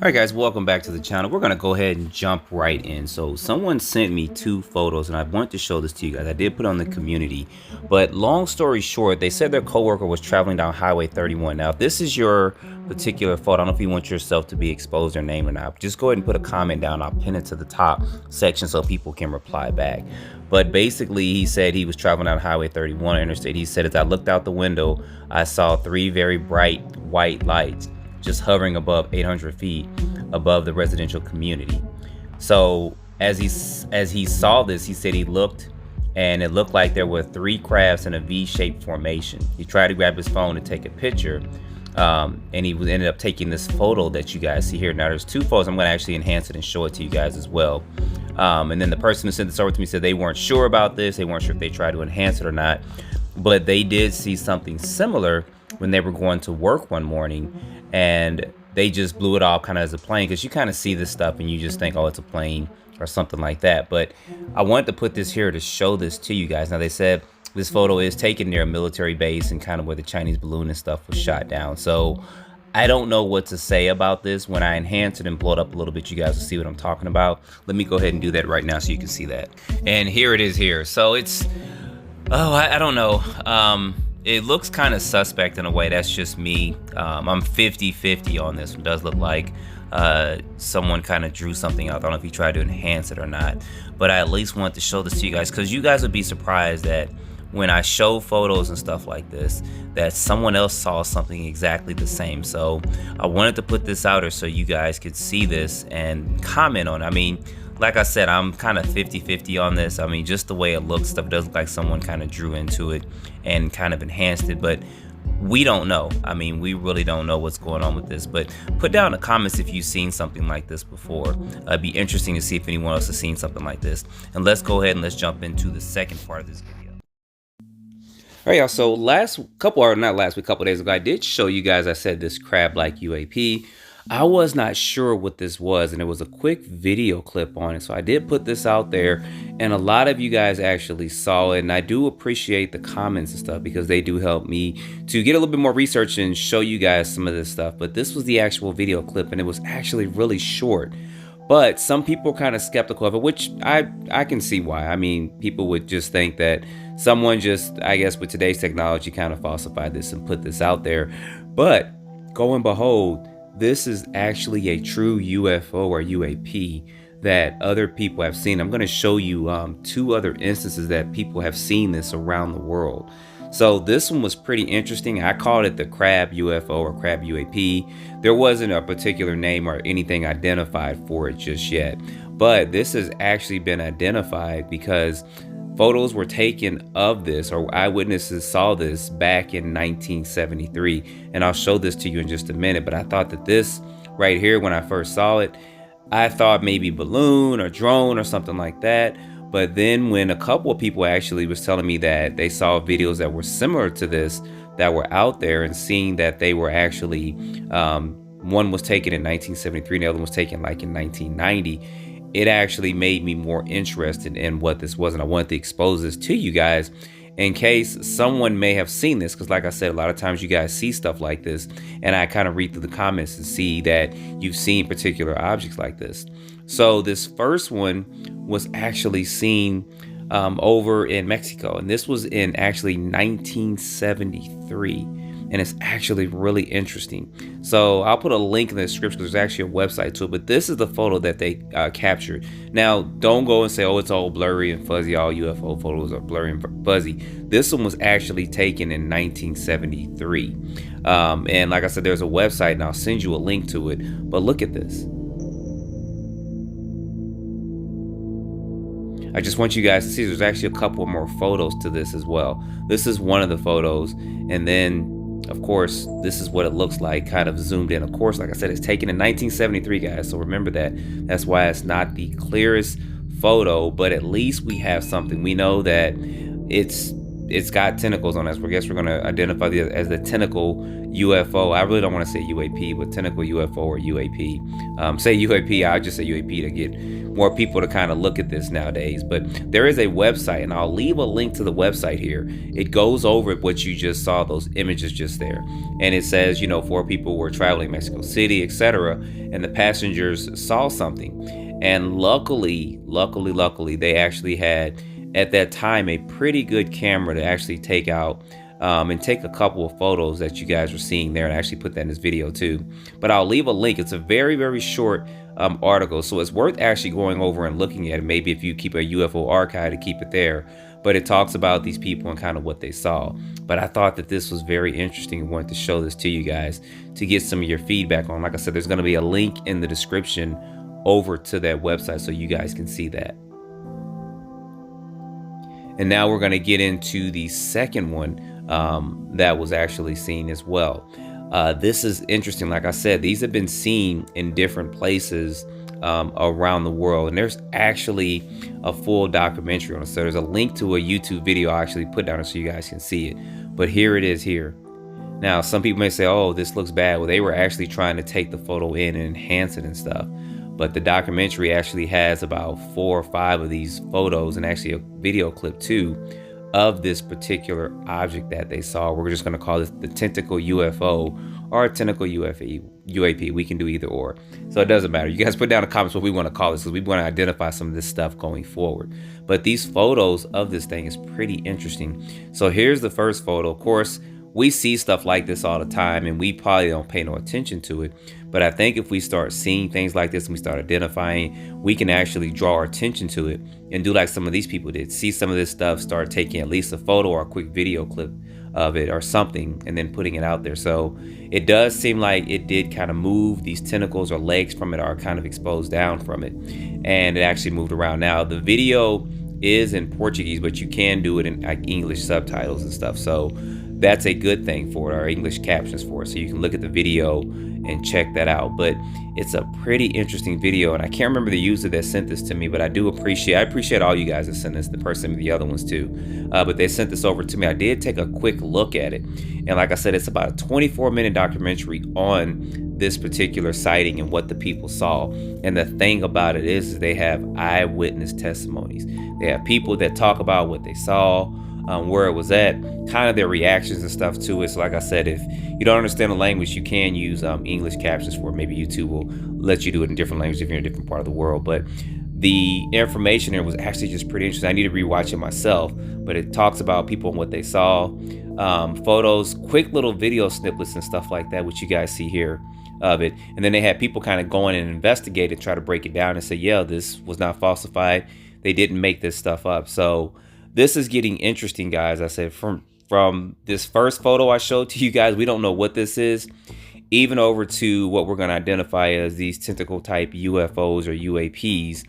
Alright guys, welcome back to the channel. We're going to go ahead and jump right in. So someone sent me two photos and I want to show this to you guys. I did put on the community, but long story short, they said their coworker was traveling down Highway 31. Now, if this is your particular photo, I don't know if you want yourself to be exposed, their name or not, but just go ahead and put a comment down. I'll pin it to the top section so people can reply back. But basically, he said he was traveling down Highway 31 interstate. He said, as I looked out the window, I saw three very bright white lights just hovering above 800 feet above the residential community. So as he saw this, he said he looked and it looked like there were three crabs in a V-shaped formation. He tried to grab his phone to take a picture, and he ended up taking this photo that you guys see here. Now there's two photos. I'm going to actually enhance it and show it to you guys as well. And then the person who sent this over to me said they weren't sure about this. They weren't sure if they tried to enhance it or not, but they did see something similar when they were going to work one morning, and they just blew it off kind of as a plane, because you kind of see this stuff and you just think, oh, it's a plane or something like that. But I wanted to put this here to show this to you guys. Now, they said this photo is taken near a military base and kind of where the Chinese balloon and stuff was shot down. So I don't know what to say about this. When I enhance it and blow it up a little bit, you guys will see what I'm talking about. Let me go ahead and do that right now so you can see that. And here it is here. So it's, I don't know. It looks kind of suspect in a way. That's just me. I'm 50-50 on this. It does look like someone kind of drew something out. I don't know if he tried to enhance it or not, but I at least want to show this to you guys, because you guys would be surprised that when I show photos and stuff like this, that someone else saw something exactly the same. So I wanted to put this out there so you guys could see this and comment on it. I mean, like I said, I'm kind of 50-50 on this. I mean, just the way it looks, stuff does look like someone kind of drew into it and kind of enhanced it, but we don't know. I mean, we really don't know what's going on with this. But put down in the comments if you've seen something like this before. It'd be interesting to see if anyone else has seen something like this. And let's go ahead and let's jump into the second part of this video. All right, y'all. So couple days ago, I did show you guys, I said this crab-like UAP. I was not sure what this was, and it was a quick video clip on it. So I did put this out there, and a lot of you guys actually saw it. And I do appreciate the comments and stuff, because they do help me to get a little bit more research and show you guys some of this stuff. But this was the actual video clip, and it was actually really short. But some people are kind of skeptical of it, which I can see why. I mean, people would just think that someone just, I guess with today's technology, kind of falsified this and put this out there. But go and behold, this is actually a true UFO or UAP that other people have seen. I'm going to show you two other instances that people have seen this around the world. So this one was pretty interesting. I called it the crab UFO or crab UAP. There wasn't a particular name or anything identified for it just yet, but this has actually been identified because photos were taken of this, or eyewitnesses saw this back in 1973. And I'll show this to you in just a minute, but I thought that this right here, when I first saw it, I thought maybe balloon or drone or something like that. But then when a couple of people actually was telling me that they saw videos that were similar to this that were out there, and seeing that they were actually, one was taken in 1973 and the other one was taken like in 1990, it actually made me more interested in what this was. And I wanted to expose this to you guys in case someone may have seen this, because like I said, a lot of times you guys see stuff like this, and I kind of read through the comments and see that you've seen particular objects like this. So this first one was actually seen over in Mexico, and this was in actually 1973, and it's actually really interesting. So I'll put a link in the description, because there's actually a website to it, but this is the photo that they captured. Now, don't go and say, oh, it's all blurry and fuzzy, all UFO photos are blurry and fuzzy. This one was actually taken in 1973. And like I said, there's a website, and I'll send you a link to it, but look at this. I just want you guys to see there's actually a couple more photos to this as well. This is one of the photos, and then of course this is what it looks like kind of zoomed in. Of course, like I said, it's taken in 1973, guys, so remember that. That's why it's not the clearest photo, but at least we have something. We know that it's it's got tentacles on us. I guess we're going to identify it as the tentacle UFO. I really don't want to say UAP, but tentacle UFO or UAP. Say UAP, I'll just say UAP to get more people to kind of look at this nowadays. But there is a website, and I'll leave a link to the website here. It goes over what you just saw, those images just there. And it says, you know, 4 people were traveling Mexico City, etc. And the passengers saw something. And luckily, they actually had, at that time, a pretty good camera to actually take out and take a couple of photos that you guys are seeing there, and actually put that in this video too. But I'll leave a link. It's a very, very short article, so it's worth actually going over and looking at it. Maybe if you keep a UFO archive, to keep it there. But it talks about these people and kind of what they saw. But I thought that this was very interesting and wanted to show this to you guys to get some of your feedback on. Like I said, there's going to be a link in the description over to that website so you guys can see that. And now we're going to get into the second one that was actually seen as well. This is interesting. Like I said, these have been seen in different places around the world, and there's actually a full documentary on it. So there's a link to a YouTube video I actually put down so you guys can see it. But here it is here. Now, some people may say, oh, this looks bad. Well, they were actually trying to take the photo in and enhance it and stuff. But the documentary actually has about 4 or 5 of these photos, and actually a video clip too of this particular object that they saw. We're just going to call this the tentacle UFO or tentacle UAP. We can do either or. So it doesn't matter. You guys put down in the comments what we want to call this, because we want to identify some of this stuff going forward. But these photos of this thing is pretty interesting. So here's the first photo. Of course, we see stuff like this all the time, and we probably don't pay no attention to it. But I think if we start seeing things like this and we start identifying, we can actually draw our attention to it and do like some of these people did. See some of this stuff, start taking at least a photo or a quick video clip of it or something, and then putting it out there. So it does seem like it did kind of move. These tentacles or legs from it are kind of exposed down from it, and it actually moved around. Now the video is in Portuguese, but you can do it in like English subtitles and stuff. So that's a good thing for it, or English captions for it. So you can look at the video and check that out. But it's a pretty interesting video, and I can't remember the user that sent this to me, but I appreciate all you guys that sent this, the person, the other ones too. But they sent this over to me. I did take a quick look at it, and like I said, it's about a 24-minute documentary on this particular sighting and what the people saw. And the thing about it is they have eyewitness testimonies. They have people that talk about what they saw, where it was at, kind of their reactions and stuff to it. So like I said, if you don't understand the language, you can use English captions for it. Maybe YouTube will let you do it in different languages if you're in a different part of the world. But the information there was actually just pretty interesting. I need to rewatch it myself, but it talks about people and what they saw, photos, quick little video snippets and stuff like that, which you guys see here of it. And then they had people kind of go in and investigate it, try to break it down and say, yeah, this was not falsified. They didn't make this stuff up. So this is getting interesting, guys. I said from this first photo I showed to you guys, we don't know what this is, even over to what we're going to identify as these tentacle type UFOs or UAPs,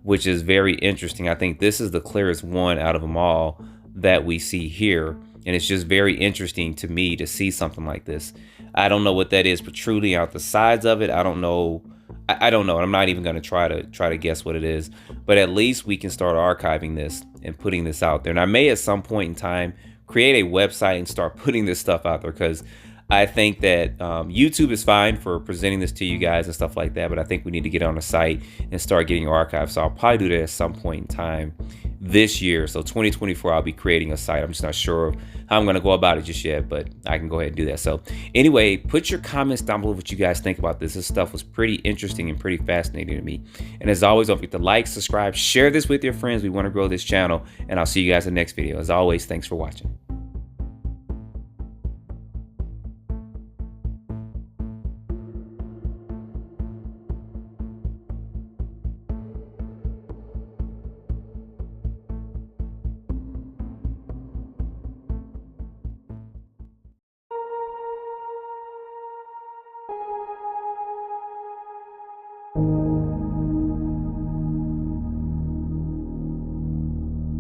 which is very interesting. I think this is the clearest one out of them all that we see here. And it's just very interesting to me to see something like this. I don't know what that is protruding out the sides of it. I don't know. I'm not even going to try to guess what it is, but at least we can start archiving this and putting this out there. And I may at some point in time create a website and start putting this stuff out there, because I think that YouTube is fine for presenting this to you guys and stuff like that, but I think we need to get on a site and start getting archives. So I'll probably do that at some point in time this year. So 2024, I'll be creating a site. I'm just not sure how I'm going to go about it just yet, but I can go ahead and do that. So anyway, put your comments down below what you guys think about this. This stuff was pretty interesting and pretty fascinating to me. And as always, don't forget to like, subscribe, share this with your friends. We want to grow this channel, and I'll see you guys in the next video. As always, thanks for watching.